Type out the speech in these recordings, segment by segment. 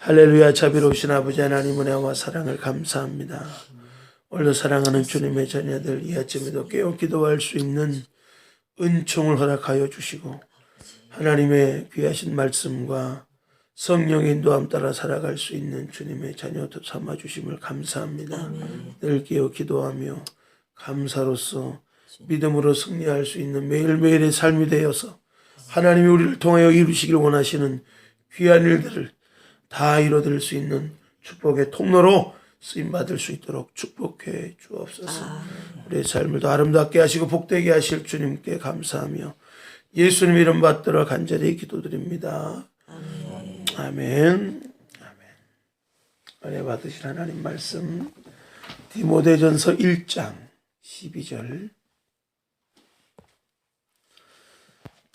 할렐루야. 자비로우신 아버지 하나님 은혜와 사랑을 감사합니다. 오늘도 사랑하는 주님의 자녀들 이 아침에도 깨어 기도할 수 있는 은총을 허락하여 주시고 하나님의 귀하신 말씀과 성령의 인도함 따라 살아갈 수 있는 주님의 자녀도 삼아주심을 감사합니다. 늘 깨어 기도하며 감사로서 믿음으로 승리할 수 있는 매일매일의 삶이 되어서 하나님이 우리를 통하여 이루시길 원하시는 귀한 일들을 다 이뤄드릴 수 있는 축복의 통로로 쓰임받을 수 있도록 축복해 주옵소서. 우리의 삶을 더 아름답게 하시고 복되게 하실 주님께 감사하며 예수님 이름 받들어 간절히 기도드립니다. 아멘. 은혜 받으실 하나님 말씀 디모데전서 1장 12절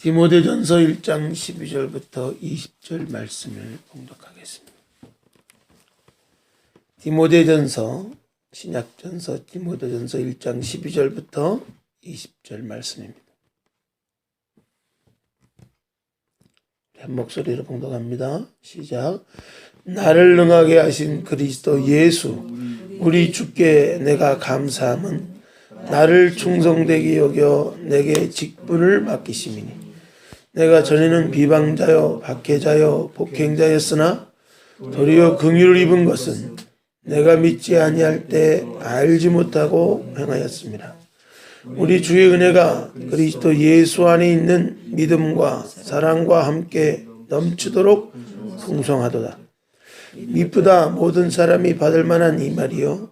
디모데전서 1장 12절부터 20절 말씀을 봉독하겠습니다. 디모데전서 신약전서 디모데전서 1장 12절부터 20절 말씀입니다. 한 목소리로 봉독합니다. 시작. 나를 능하게 하신 그리스도 예수 우리 주께 내가 감사함은 나를 충성되게 여겨 내게 직분을 맡기심이니 내가 전에는 비방자요 박해자요 폭행자였으나 도리어 긍휼을 입은 것은 내가 믿지 아니할 때 알지 못하고 행하였습니다. 우리 주의 은혜가 그리스도 예수 안에 있는 믿음과 사랑과 함께 넘치도록 풍성하도다. 미쁘다 모든 사람이 받을 만한 이 말이요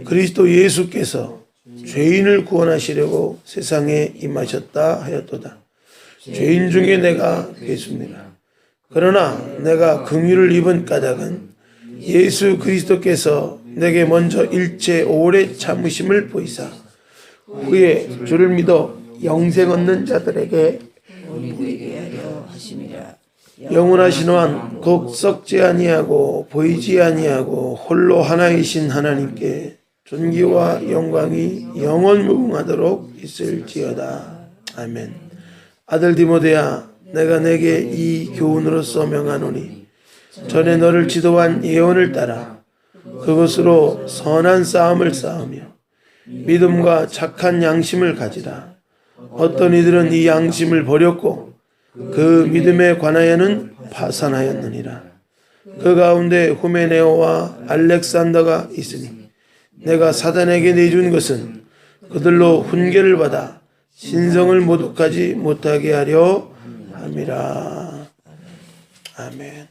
그리스도 예수께서 죄인을 구원하시려고 세상에 임하셨다 하였도다. 죄인 중에 내가 괴수입니다. 그러나 내가 긍휼을 입은 까닭은 예수 그리스도께서 내게 먼저 일체 오래 참으심을 보이사 후에 주를 믿어 영생 얻는 자들에게 보이게 하려 하심이라. 영원하신 왕 곧 썩지 아니하고 보이지 아니하고 홀로 하나이신 하나님께 존귀와 영광이 영원 무궁하도록 있을지어다. 아멘. 아들 디모데야 내가 내게 이 교훈으로서 명하노니 전에 너를 지도한 예언을 따라 그것으로 선한 싸움을 싸우며 믿음과 착한 양심을 가지라. 어떤 이들은 이 양심을 버렸고 그 믿음에 관하여는 파산하였느니라. 그 가운데 후메네오와 알렉산더가 있으니 내가 사단에게 내준 것은 그들로 훈계를 받아 신성을 모독하지 못하게 하려 함이라. 아멘.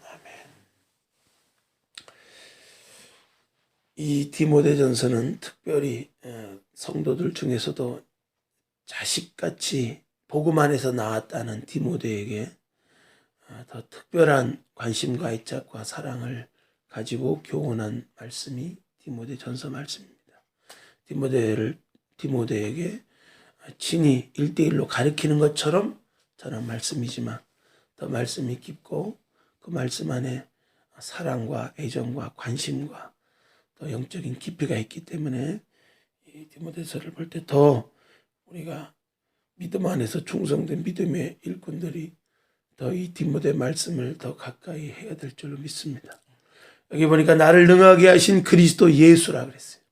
이 디모데전서는 특별히 성도들 중에서도 자식같이 복음 안에서 나왔다는 디모데에게 더 특별한 관심과 애착과 사랑을 가지고 교훈한 말씀이 디모데전서 말씀입니다. 디모데에게 친히 1대1로 가르치는 것처럼 전한 말씀이지만 더 말씀이 깊고 그 말씀 안에 사랑과 애정과 관심과 또 영적인 깊이가 있기 때문에 이 디모데서를 볼 때 더 우리가 믿음 안에서 충성된 믿음의 일꾼들이 더 이 디모데 말씀을 더 가까이 해야 될 줄로 믿습니다. 여기 보니까 나를 능하게 하신 그리스도 예수라 그랬어요.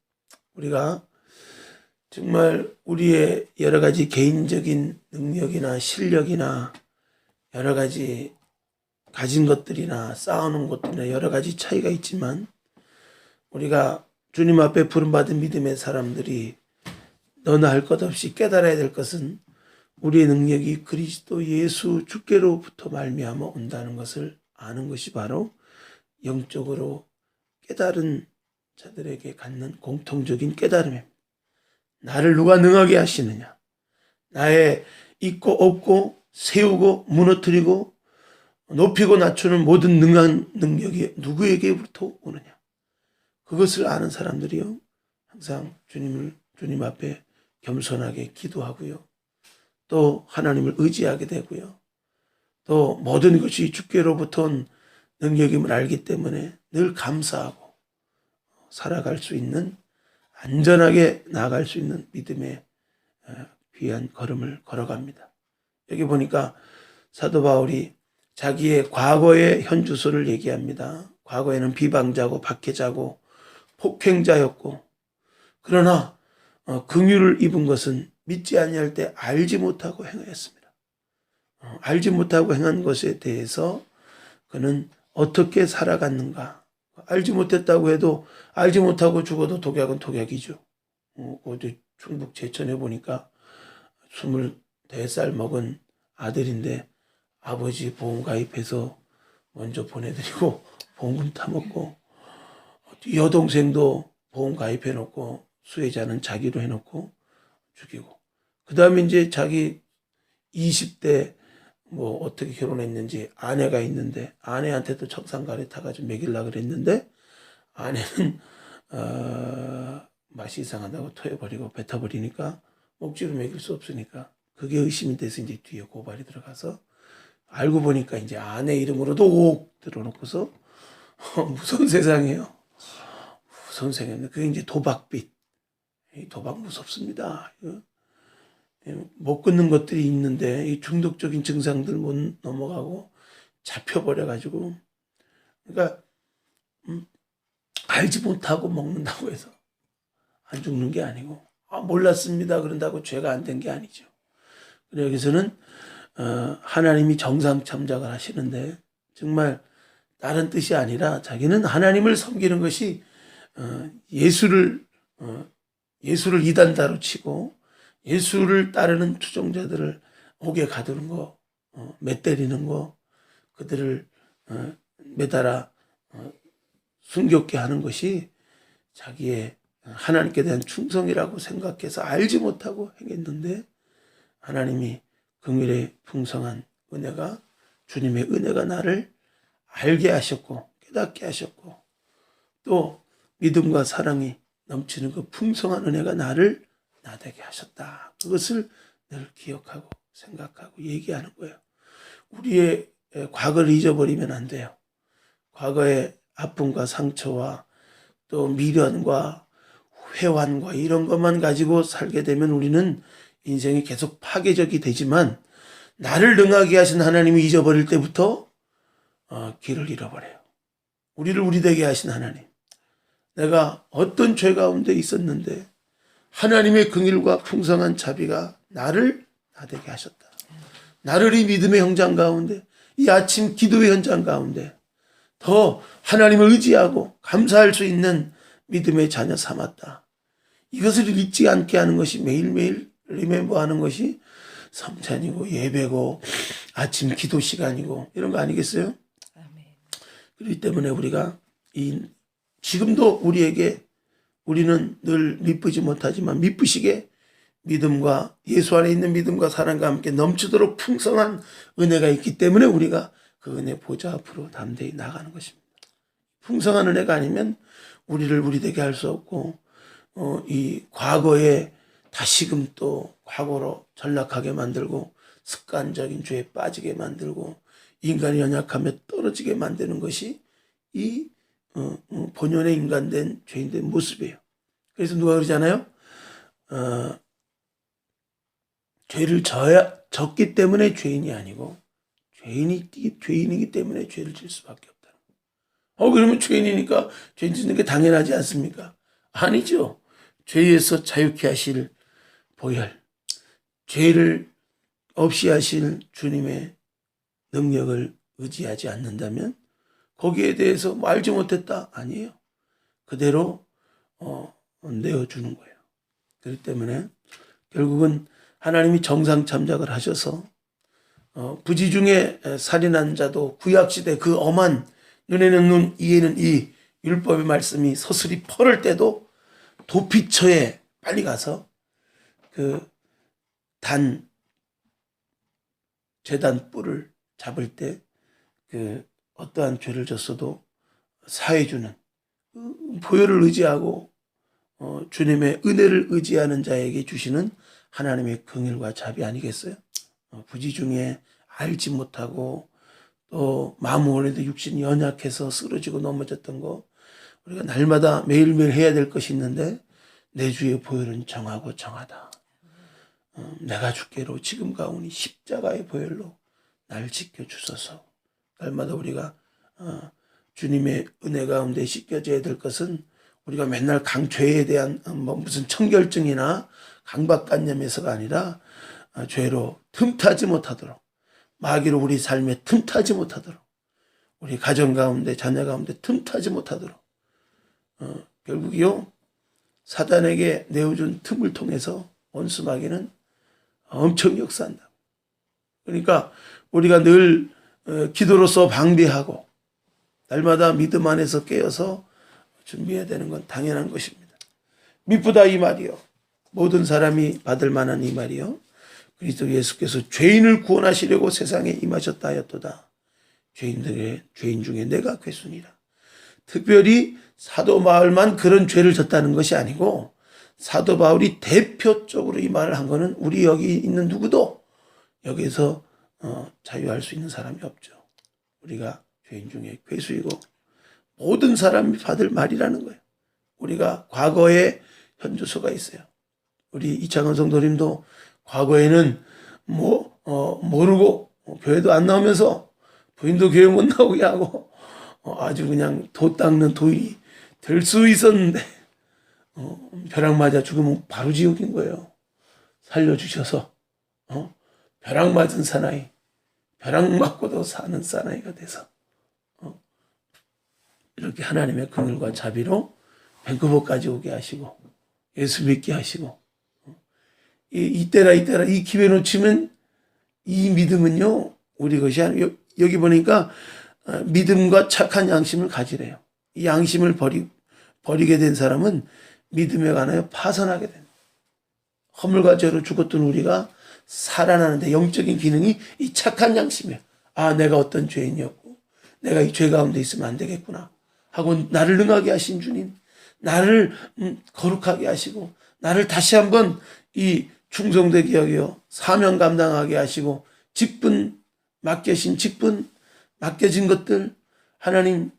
우리가 정말 우리의 여러 가지 개인적인 능력이나 실력이나 여러 가지 가진 것들이나 쌓아놓은 것들이나 여러 가지 차이가 있지만 우리가 주님 앞에 부름받은 믿음의 사람들이 너나 할 것 없이 깨달아야 될 것은 우리의 능력이 그리스도 예수 주께로부터 말미암아 온다는 것을 아는 것이 바로 영적으로 깨달은 자들에게 갖는 공통적인 깨달음입니다. 나를 누가 능하게 하시느냐? 나의 있고 없고 세우고 무너뜨리고 높이고 낮추는 모든 능한 능력이 누구에게부터 오느냐? 그것을 아는 사람들이요 항상 주님 앞에 겸손하게 기도하고요. 또 하나님을 의지하게 되고요. 또 모든 것이 주께로부터 온 능력임을 알기 때문에 늘 감사하고 살아갈 수 있는 안전하게 나아갈 수 있는 믿음의 귀한 걸음을 걸어갑니다. 여기 보니까 사도 바울이 자기의 과거의 현 주소를 얘기합니다. 과거에는 비방자고 박해자고 폭행자였고, 그러나 긍휼을 입은 것은 믿지 아니할 때 알지 못하고 행하였습니다. 알지 못하고 행한 것에 대해서 그는 어떻게 살아갔는가. 알지 못했다고 해도 알지 못하고 죽어도 독약은 독약이죠. 어디 충북 제천에 보니까 24살 먹은 아들인데 아버지 보험 가입해서 먼저 보내드리고 보험금 타먹고, 여동생도 보험 가입해놓고 수혜자는 자기로 해놓고 죽이고, 그 다음에 이제 자기 20대 뭐 어떻게 결혼했는지 아내가 있는데 아내한테도 청산가래 타가지고 먹이려고 그랬는데 아내는 맛이 이상하다고 토해버리고 뱉어버리니까 억지로 먹일 수 없으니까 그게 의심이 돼서 이제 뒤에 고발이 들어가서, 알고 보니까 이제 아내 이름으로도 옥 들어놓고서 무서운 세상이에요. 무서운 세상인데 그게 이제 도박빚. 도박 무섭습니다. 못 끊는 것들이 있는데 이 중독적인 증상들 못 넘어가고 잡혀버려가지고, 그러니까 알지 못하고 먹는다고 해서 안 죽는 게 아니고, 몰랐습니다 그런다고 죄가 안 된 게 아니죠. 그래 여기서는 하나님이 정상 참작을 하시는데 정말 다른 뜻이 아니라 자기는 하나님을 섬기는 것이 예수를 이단다로 치고 예수를 따르는 추종자들을 옥에 가두는 거, 맷때리는 거, 그들을 매달아 순교케 하는 것이 자기의 하나님께 대한 충성이라고 생각해서 알지 못하고 행했는데, 하나님이 긍휼의 풍성한 은혜가, 주님의 은혜가 나를 알게 하셨고 깨닫게 하셨고, 또 믿음과 사랑이 넘치는 그 풍성한 은혜가 나를 나되게 하셨다. 그것을 늘 기억하고 생각하고 얘기하는 거예요. 우리의 과거를 잊어버리면 안 돼요. 과거의 아픔과 상처와 또 미련과 회환과 이런 것만 가지고 살게 되면 우리는 인생이 계속 파괴적이 되지만, 나를 능하게 하신 하나님이 잊어버릴 때부터 길을 잃어버려요. 우리를 우리 되게 하신 하나님, 내가 어떤 죄 가운데 있었는데 하나님의 긍휼과 풍성한 자비가 나를 나되게 하셨다. 나를 이 믿음의 현장 가운데, 이 아침 기도의 현장 가운데 더 하나님을 의지하고 감사할 수 있는 믿음의 자녀 삼았다. 이것을 잊지 않게 하는 것이, 매일매일 리멤버하는 것이 성찬이고 예배고 아침 기도 시간이고 이런 거 아니겠어요? 아멘. 그렇기 때문에 우리가 지금도 우리는 늘 미쁘지 못하지만 미쁘시게 믿음과 예수 안에 있는 믿음과 사랑과 함께 넘치도록 풍성한 은혜가 있기 때문에 우리가 그 은혜 보좌 앞으로 담대히 나가는 것입니다. 풍성한 은혜가 아니면 우리를 우리 되게 할 수 없고, 이 과거에 다시금 또 과거로 전락하게 만들고 습관적인 죄에 빠지게 만들고 인간이 연약하며 떨어지게 만드는 것이 이 본연의 인간된 죄인된 모습이에요. 그래서 누가 그러잖아요. 죄를 졌기 때문에 죄인이 아니고 죄인이기 때문에 죄를 질 수밖에 없다. 그러면 죄인이니까 죄 짓는 게 당연하지 않습니까? 아니죠. 죄에서 자유케 하실 보혈, 죄를 없이 하실 주님의 능력을 의지하지 않는다면 거기에 대해서 뭐 알지 못했다? 아니에요. 그대로 내어주는 거예요. 그렇기 때문에 결국은 하나님이 정상 참작을 하셔서 부지 중에 살인한 자도 구약시대 그 엄한 눈에는 눈, 이에는 이 율법의 말씀이 서슬이 펄을 때도 도피처에 빨리 가서 그 재단 뿔을 잡을 때 그 어떠한 죄를 졌어도 사해주는 보혈을 의지하고 주님의 은혜를 의지하는 자에게 주시는 하나님의 긍휼과 자비 아니겠어요? 부지 중에 알지 못하고 또 마음으로도 육신이 연약해서 쓰러지고 넘어졌던 거 우리가 날마다 매일매일 해야 될 것이 있는데, 내 주의 보혈은 정하고 정하다. 내가 주께로 지금 가오니 십자가의 보혈로 날 지켜주소서. 날마다 우리가 주님의 은혜 가운데 씻겨져야 될 것은 우리가 맨날 죄에 대한 무슨 청결증이나 강박관념에서가 아니라 죄로 틈타지 못하도록, 마귀로 우리 삶에 틈타지 못하도록, 우리 가정 가운데 자녀 가운데 틈타지 못하도록 결국이요 사단에게 내어준 틈을 통해서 원수 마귀는 엄청 역사한다. 그러니까 우리가 늘 기도로서 방비하고 날마다 믿음 안에서 깨어서 준비해야 되는 건 당연한 것입니다. 미쁘다 이 말이요. 모든 사람이 받을 만한 이 말이요. 그리스도 예수께서 죄인을 구원하시려고 세상에 임하셨다 하였도다. 죄인 중에 내가 괴순이라. 특별히 사도 바울만 그런 죄를 졌다는 것이 아니고 사도 바울이 대표적으로 이 말을 한 거는 우리 여기 있는 누구도 여기에서 자유할 수 있는 사람이 없죠. 우리가 죄인 중에 괴수이고 모든 사람이 받을 말이라는 거예요. 우리가 과거에 현주소가 있어요. 우리 이창원 성도님도 과거에는 모르고 교회도 안 나오면서 부인도 교회 못 나오게 하고 아주 그냥 도 닦는 도일이 될 수 있었는데 벼락 맞아 죽으면 바로 지옥인 거예요. 살려주셔서 벼락 맞은 사나이, 벼락 맞고도 사는 사나이가 돼서 이렇게 하나님의 긍휼과 자비로 밴쿠버까지 오게 하시고 예수 믿게 하시고 이때라 이 기회 놓치면 이 믿음은요 우리 것이 아니고 여기 보니까 믿음과 착한 양심을 가지래요. 이 양심을 버리게 된 사람은 믿음에 관하여 파산하게 됩니다. 허물과 죄로 죽었던 우리가 살아나는데 영적인 기능이 이 착한 양심이에요. 아, 내가 어떤 죄인이었고 내가 이 죄 가운데 있으면 안 되겠구나 하고 나를 능하게 하신 주님, 나를 거룩하게 하시고 나를 다시 한번 이 충성되게 여겨 사명 감당하게 하시고 맡겨진 것들 하나님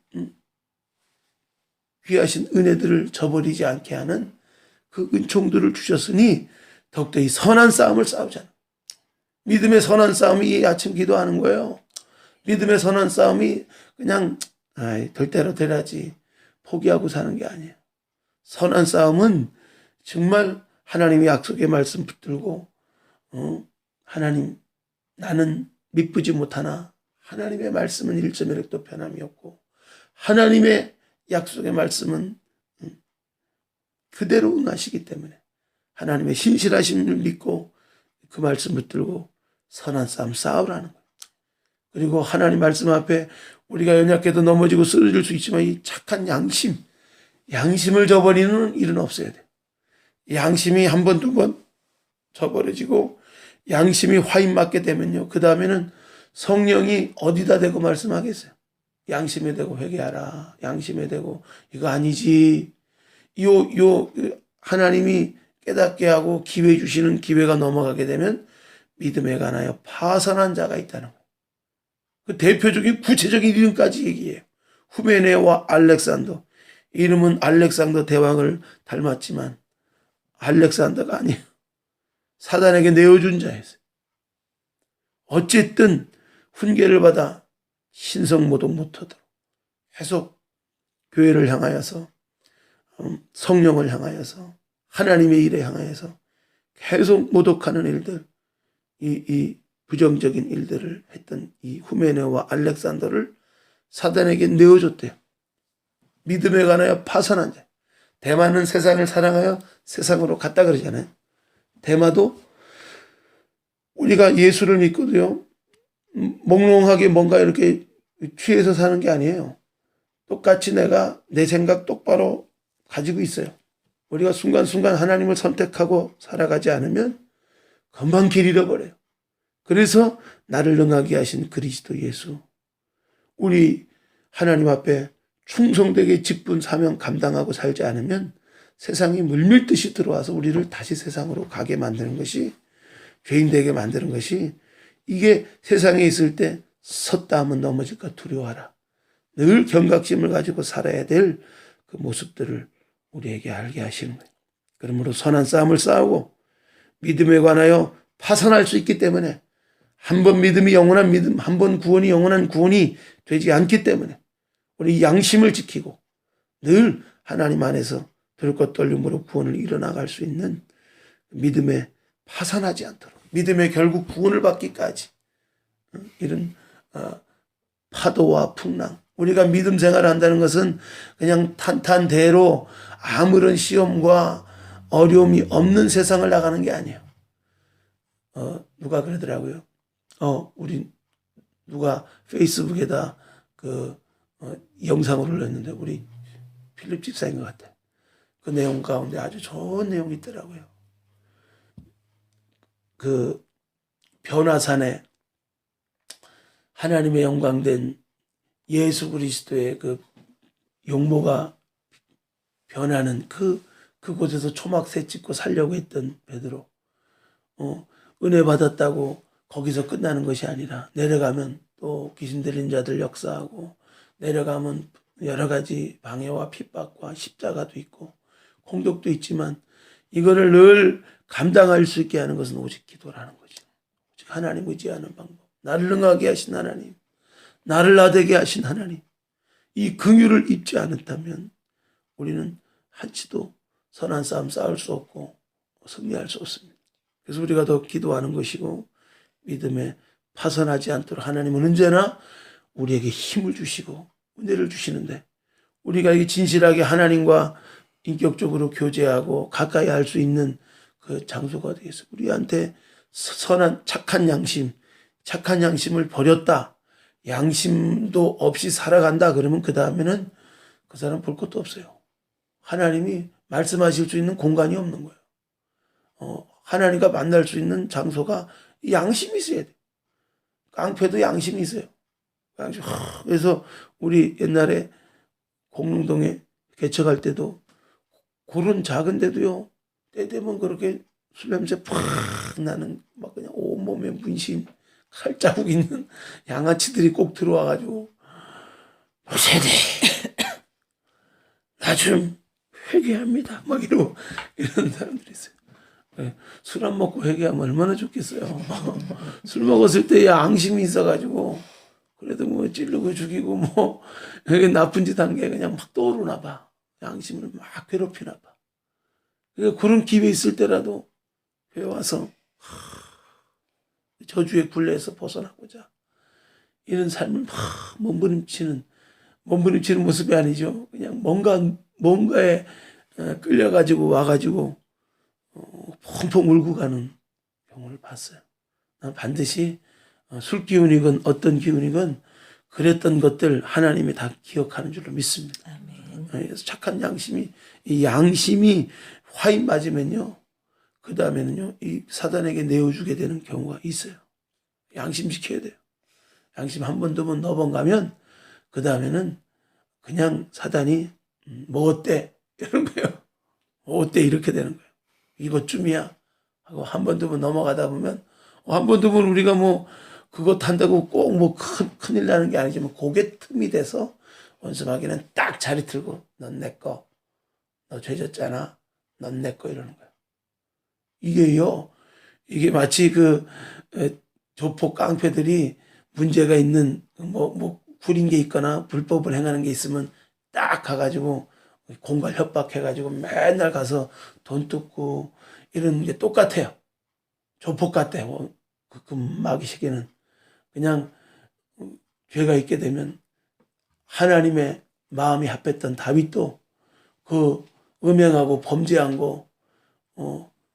귀하신 은혜들을 저버리지 않게 하는 그 은총들을 주셨으니 더욱더 이 선한 싸움을 싸우잖아. 믿음의 선한 싸움이 이 아침 기도하는 거예요. 믿음의 선한 싸움이 그냥 될 대로 되라지 포기하고 사는 게 아니에요. 선한 싸움은 정말 하나님의 약속의 말씀 붙들고 하나님 나는 미쁘지 못하나 하나님의 말씀은 1.1획도 변함이 없고 하나님의 약속의 말씀은 그대로 응하시기 때문에 하나님의 신실하심을 믿고 그 말씀 붙들고 선한 싸움 싸우라는 거예요. 그리고 하나님 말씀 앞에 우리가 연약해도 넘어지고 쓰러질 수 있지만 이 착한 양심을 저버리는 일은 없어야 돼요. 양심이 한 번, 두 번 저버려지고 양심이 화인 맞게 되면요. 그 다음에는 성령이 어디다 대고 말씀하겠어요. 양심에 대고 회개하라. 양심에 대고 이거 아니지. 하나님이 깨닫게 하고 기회 주시는 기회가 넘어가게 되면 믿음에 관하여 파산한 자가 있다는 거예요. 그 대표적인 구체적인 이름까지 얘기해요. 후메네와 알렉산더. 이름은 알렉산더 대왕을 닮았지만 알렉산더가 아니에요. 사단에게 내어준 자였어요. 어쨌든 훈계를 받아 신성모독 못하도록 계속 교회를 향하여서 성령을 향하여서 하나님의 일에 향하여서 계속 모독하는 일들, 이 부정적인 일들을 했던 이 후메네와 알렉산더를 사단에게 내어줬대요. 믿음에 관하여 파산한 자. 대마는 세상을 사랑하여 세상으로 갔다 그러잖아요. 대마도 우리가 예수를 믿고도요, 몽롱하게 뭔가 이렇게 취해서 사는 게 아니에요. 똑같이 내가 내 생각 똑바로 가지고 있어요. 우리가 순간순간 하나님을 선택하고 살아가지 않으면 금방 길 잃어버려요. 그래서 나를 능하게 하신 그리스도 예수, 우리 하나님 앞에 충성되게 직분 사명 감당하고 살지 않으면 세상이 물밀듯이 들어와서 우리를 다시 세상으로 가게 만드는 것이, 죄인 되게 만드는 것이, 이게 세상에 있을 때 섰다 하면 넘어질까 두려워하라. 늘 경각심을 가지고 살아야 될 그 모습들을 우리에게 알게 하시는 거예요. 그러므로 선한 싸움을 싸우고 믿음에 관하여 파산할 수 있기 때문에, 한 번 믿음이 영원한 믿음, 한 번 구원이 영원한 구원이 되지 않기 때문에 우리 양심을 지키고 늘 하나님 안에서 들것 떨림으로 구원을 이뤄나갈 수 있는 믿음에 파산하지 않도록, 믿음에 결국 구원을 받기까지 이런 파도와 풍랑, 우리가 믿음 생활을 한다는 것은 그냥 탄탄대로 아무런 시험과 어려움이 없는 세상을 나가는 게 아니에요. 누가 그러더라고요. 우리 누가 페이스북에다 영상을 올렸는데 우리 필립 집사인 것 같아요. 그 내용 가운데 아주 좋은 내용이 있더라고요. 그 변화산에 하나님의 영광된 예수 그리스도의 그 용모가 변하는 그곳에서 초막새 찍고 살려고 했던 베드로, 은혜 받았다고 거기서 끝나는 것이 아니라 내려가면 또 귀신 들린 자들 역사하고, 내려가면 여러 가지 방해와 핍박과 십자가도 있고 공격도 있지만 이거를 늘 감당할 수 있게 하는 것은 오직 기도라는 거죠. 오직 하나님 의지하는 방법. 나를 능하게 하신 하나님, 나를 나되게 하신 하나님, 이 긍휼을 입지 않았다면 우리는 한치도 선한 싸움 싸울 수 없고 승리할 수 없습니다. 그래서 우리가 더 기도하는 것이고, 믿음에 파산하지 않도록 하나님은 언제나 우리에게 힘을 주시고 은혜를 주시는데, 우리가 이 진실하게 하나님과 인격적으로 교제하고 가까이 할 수 있는 그 장소가 되겠어요. 우리한테 선한 착한 양심을 버렸다, 양심도 없이 살아간다 그러면 그 다음에는 그 사람 볼 것도 없어요. 하나님이 말씀하실 수 있는 공간이 없는 거예요. 하나님과 만날 수 있는 장소가 양심이 있어야 돼. 깡패도 양심이 있어요. 그래서 우리 옛날에 공릉동에 개척할 때도 그런 작은 데도요, 때 되면 그렇게 술 냄새 팍 나는 막 그냥 온몸에 문신, 칼자국 있는 양아치들이 꼭 들어와가지고, 목사님 나 좀 회개합니다 막 이러고 이런 사람들이 있어요. 술 안 먹고 회개하면 얼마나 좋겠어요. 술 먹었을 때 양심이 있어가지고 그래도 뭐 찌르고 죽이고 뭐 나쁜 짓 한 게 그냥 막 떠오르나 봐. 양심을 막 괴롭히나 봐. 그러니까 그런 기회 있을 때라도 배워와서 저주의 굴레에서 벗어나고자 이런 삶을 막 몸부림치는 모습이 아니죠. 그냥 뭔가에 끌려가지고 와가지고 펑펑 울고 가는 경우를 봤어요. 난 반드시 술 기운이건 어떤 기운이건 그랬던 것들 하나님이 다 기억하는 줄로 믿습니다. 아멘. 그래서 착한 이 양심이 화인 맞으면요, 그 다음에는요, 이 사단에게 내어주게 되는 경우가 있어요. 양심 지켜야 돼요. 양심 한 번, 두 번, 너 번 가면 그 다음에는 그냥 사단이 뭐 어때? 이런 거예요. 뭐 어때? 이렇게 되는 거예요. 이것쯤이야 하고 한 번, 두 번 넘어가다 보면, 한 번, 두 번 우리가 뭐 그거 탄다고 꼭 뭐 큰일 나는 게 아니지만 그게 틈이 돼서 원수마귀는 딱 자리 틀고 넌 내 거, 너 죄졌잖아, 넌 내 거 이러는 거야. 이게 마치 조폭 깡패들이 문제가 있는 구린 게 있거나 불법을 행하는 게 있으면 딱 가가지고 공갈 협박해가지고 맨날 가서 돈 뜯고 이런 게 똑같아요. 조폭 같아. 그 마귀 시기는 그냥 죄가 있게 되면 하나님의 마음이 합했던 다윗도 그 음행하고 범죄한 거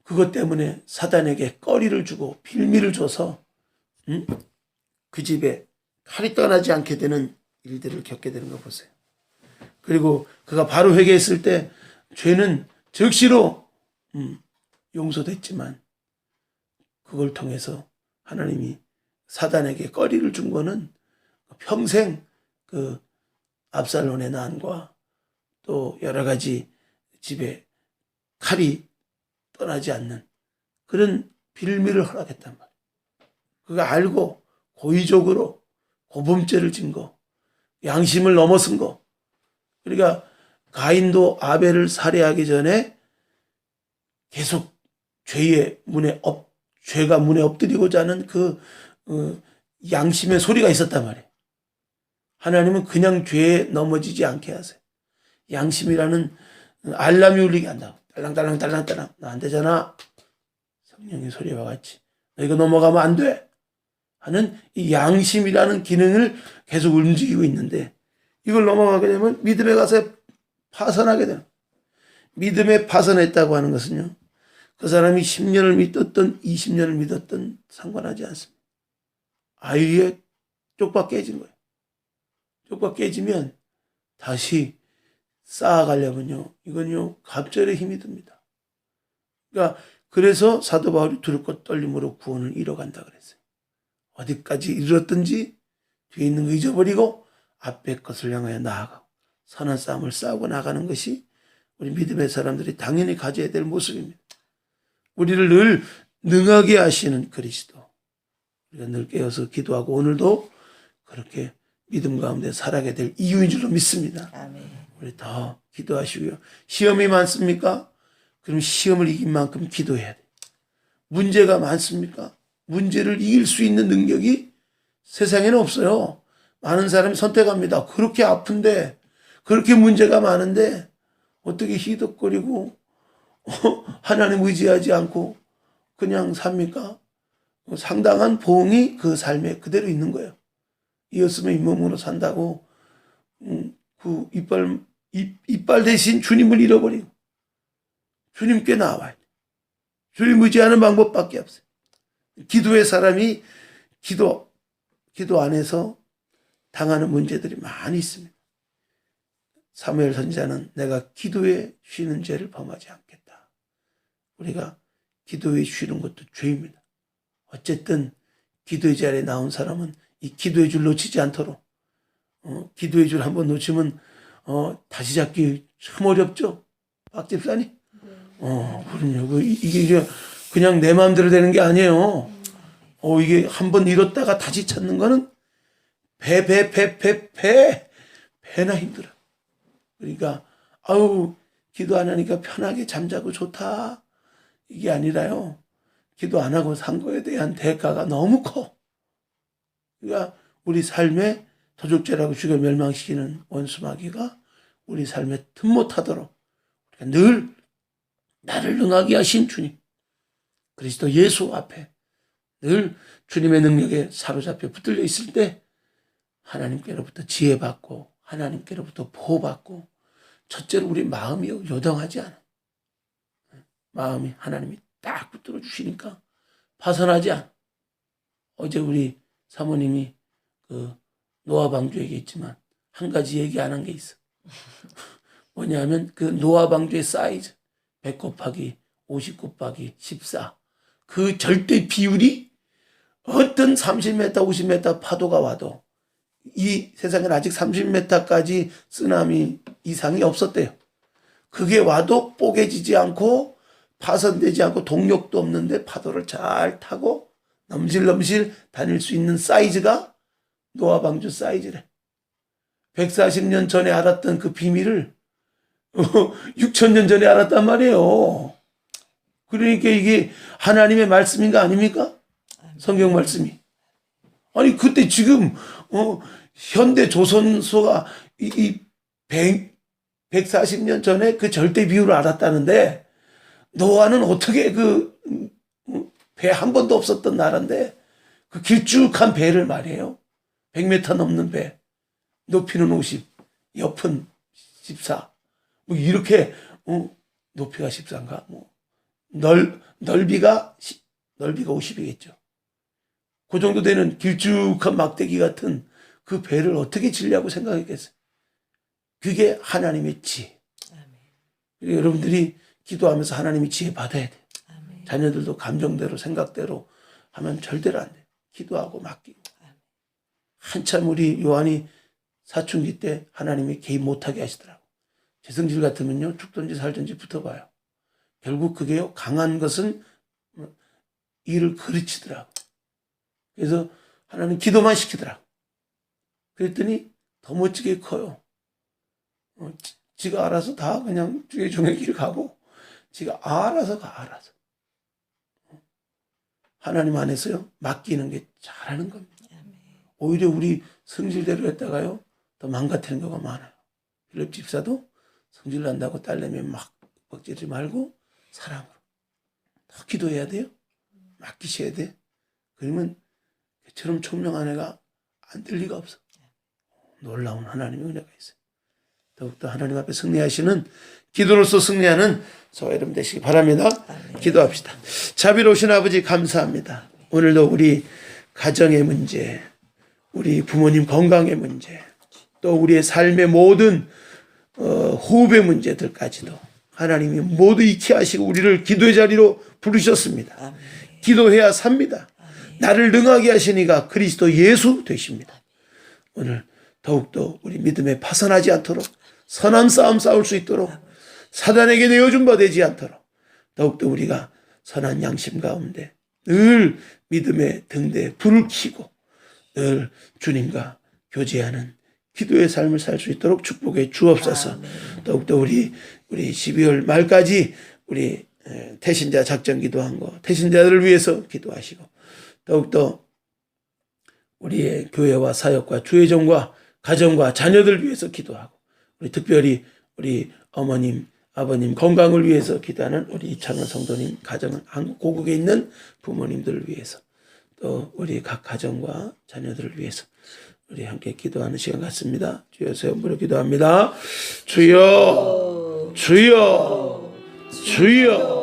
그것 때문에 사단에게 꺼리를 주고 빌미를 줘서 그 집에 칼이 떠나지 않게 되는 일들을 겪게 되는 거 보세요. 그리고 그가 바로 회개했을 때 죄는 즉시로 용서됐지만 그걸 통해서 하나님이 사단에게 꺼리를 준 거는 평생 그 압살론의 난과 또 여러 가지 집에 칼이 떠나지 않는 그런 빌미를 허락했단 말이에요. 그가 알고 고의적으로 고범죄를 진 거, 양심을 넘어선 거. 그러니까 가인도 아벨을 살해하기 전에 계속 죄가 문에 엎드리고자 하는 양심의 소리가 있었단 말이에요. 하나님은 그냥 죄에 넘어지지 않게 하세요. 양심이라는 알람이 울리게 한다고. 딸랑딸랑딸랑딸랑. 너 안 되잖아. 성령의 소리와 같이. 너 이거 넘어가면 안 돼. 하는 이 양심이라는 기능을 계속 움직이고 있는데 이걸 넘어가게 되면 믿음의 가사에 파산하게 되는. 믿음에 파산했다고 하는 것은요. 그 사람이 10년을 믿었던 20년을 믿었던 상관하지 않습니다. 아유에 쪽박 깨진 거예요. 쪽박 깨지면 다시 쌓아가려면요. 이건요. 갑절의 힘이 듭니다. 그러니까 그래서 사도 바울이 두렵고 떨림으로 구원을 이뤄간다 그랬어요. 어디까지 이르렀든지 뒤에 있는 거 잊어버리고 앞에 것을 향하여 나아가고 선한 싸움을 싸우고 나가는 것이 우리 믿음의 사람들이 당연히 가져야 될 모습입니다. 우리를 늘 능하게 하시는 그리스도. 우리가 늘 깨어서 기도하고 오늘도 그렇게 믿음 가운데 살아가게 될 이유인 줄로 믿습니다. 아멘. 우리 더 기도하시고요. 시험이 많습니까? 그럼 시험을 이긴 만큼 기도해야 돼요. 문제가 많습니까? 문제를 이길 수 있는 능력이 세상에는 없어요. 많은 사람이 선택합니다. 그렇게 아픈데, 그렇게 문제가 많은데 어떻게 희덕거리고 하나님 의지하지 않고 그냥 삽니까? 상당한 보응이 그 삶에 그대로 있는 거예요. 이었으면 잇몸으로 산다고 그 이빨 대신 주님을 잃어버리고 주님께 나와야 돼. 주님 의지하는 방법밖에 없어요. 기도의 사람이 기도 안에서 당하는 문제들이 많이 있습니다. 사무엘 선지자는 내가 기도에 쉬는 죄를 범하지 않겠다. 우리가 기도에 쉬는 것도 죄입니다. 어쨌든 기도의 자리에 나온 사람은 이 기도의 줄 놓치지 않도록 기도의 줄 한번 놓치면 다시 잡기 참 어렵죠. 박 집사님? 그럼요. 이게 그냥 내 마음대로 되는 게 아니에요. 이게 한번 잃었다가 다시 찾는 거는 배나 힘들어. 그러니까 기도 안 하니까 편하게 잠자고 좋다. 이게 아니라요. 기도 안 하고 산 거에 대한 대가가 너무 커. 그러니까 우리 삶에 도적죄라고 죽여 멸망시키는 원수마귀가 우리 삶에 틈 못하도록 늘 나를 능하게 하신 주님 그리스도 예수 앞에 늘 주님의 능력에 사로잡혀 붙들려 있을 때 하나님께로부터 지혜받고 하나님께로부터 보호받고 첫째로 우리 마음이 요동하지 않아. 마음이 하나님이 딱 붙들어 주시니까 파산하지 않아. 어제 우리 사모님이 그 노아 방주 얘기했지만 한 가지 얘기 안 한 게 있어. 뭐냐면 그 노아 방주의 사이즈 100 곱하기 50 곱하기 14 그 절대 비율이 어떤 30m 50m 파도가 와도 이 세상엔 아직 30m까지 쓰나미 이상이 없었대요. 그게 와도 뽀개지지 않고 파손되지 않고 동력도 없는데 파도를 잘 타고 넘실넘실 다닐 수 있는 사이즈가 노아 방주 사이즈래. 140년 전에 알았던 그 비밀을 6,000년 전에 알았단 말이에요. 그러니까 이게 하나님의 말씀인 거 아닙니까? 성경 말씀이. 아니 그때 지금 현대 조선소가 이 140년 전에 그 절대 비율을 알았다는데 노아는 어떻게 그 배 한 번도 없었던 나라인데 그 길쭉한 배를 말이에요. 100m 넘는 배. 높이는 50, 옆은 14. 뭐 이렇게 높이가 14인가? 뭐 넓이가 50이겠죠. 그 정도 되는 길쭉한 막대기 같은 그 배를 어떻게 지려고 생각했겠어요? 그게 하나님의 지혜. 여러분들이 기도하면서 하나님의 지혜 받아야 돼. 자녀들도 감정대로 생각대로 하면 절대로 안 돼. 기도하고 맡기고. 한참 우리 요한이 사춘기 때 하나님이 개입 못하게 하시더라고. 제 성질 같으면요 죽든지 살든지 붙어봐요. 결국 그게요 강한 것은 일을 그르치더라고. 그래서 하나님 기도만 시키더라고. 그랬더니 더 멋지게 커요. 지가 알아서 다 그냥 중의 길 가고 지가 알아서 가 알아서. 하나님 안에서요 맡기는 게 잘하는 겁니다. 오히려 우리 성질대로 했다가요 더 망가뜨리는 경우가 많아요. 빌립 집사도 성질 난다고 딸내미 막 벅지지 말고 사랑으로 더 기도해야 돼요. 맡기셔야 돼. 그러면 저처럼 총명한 애가 안 될 리가 없어. 놀라운 하나님의 은혜가 있어요. 더욱더 하나님 앞에 승리하시는 기도로서 승리하는 저와 여러분 되시기 바랍니다. 기도합시다. 자비로우신 아버지 감사합니다. 오늘도 우리 가정의 문제, 우리 부모님 건강의 문제, 또 우리의 삶의 모든 호흡의 문제들까지도 하나님이 모두 익히 하시고 우리를 기도의 자리로 부르셨습니다. 기도해야 삽니다. 나를 능하게 하시니가 그리스도 예수 되십니다. 오늘 더욱더 우리 믿음에 파산하지 않도록 선한 싸움 싸울 수 있도록 사단에게 내어준 바 되지 않도록 더욱더 우리가 선한 양심 가운데 늘 믿음의 등대에 불을 켜고 늘 주님과 교제하는 기도의 삶을 살 수 있도록 축복해 주옵소서. 더욱더 우리 12월 말까지 우리 태신자 작전 기도한 거 태신자들을 위해서 기도하시고 더욱더 우리의 교회와 사역과 주의정과 가정과 자녀들 위해서 기도하고 우리 특별히 우리 어머님 아버님 건강을 위해서 기도하는 우리 이창원 성도님 가정은 한국 고국에 있는 부모님들을 위해서 또 우리 각 가정과 자녀들을 위해서 우리 함께 기도하는 시간 같습니다. 주여 세움으로 기도합니다. 주여 주여 주여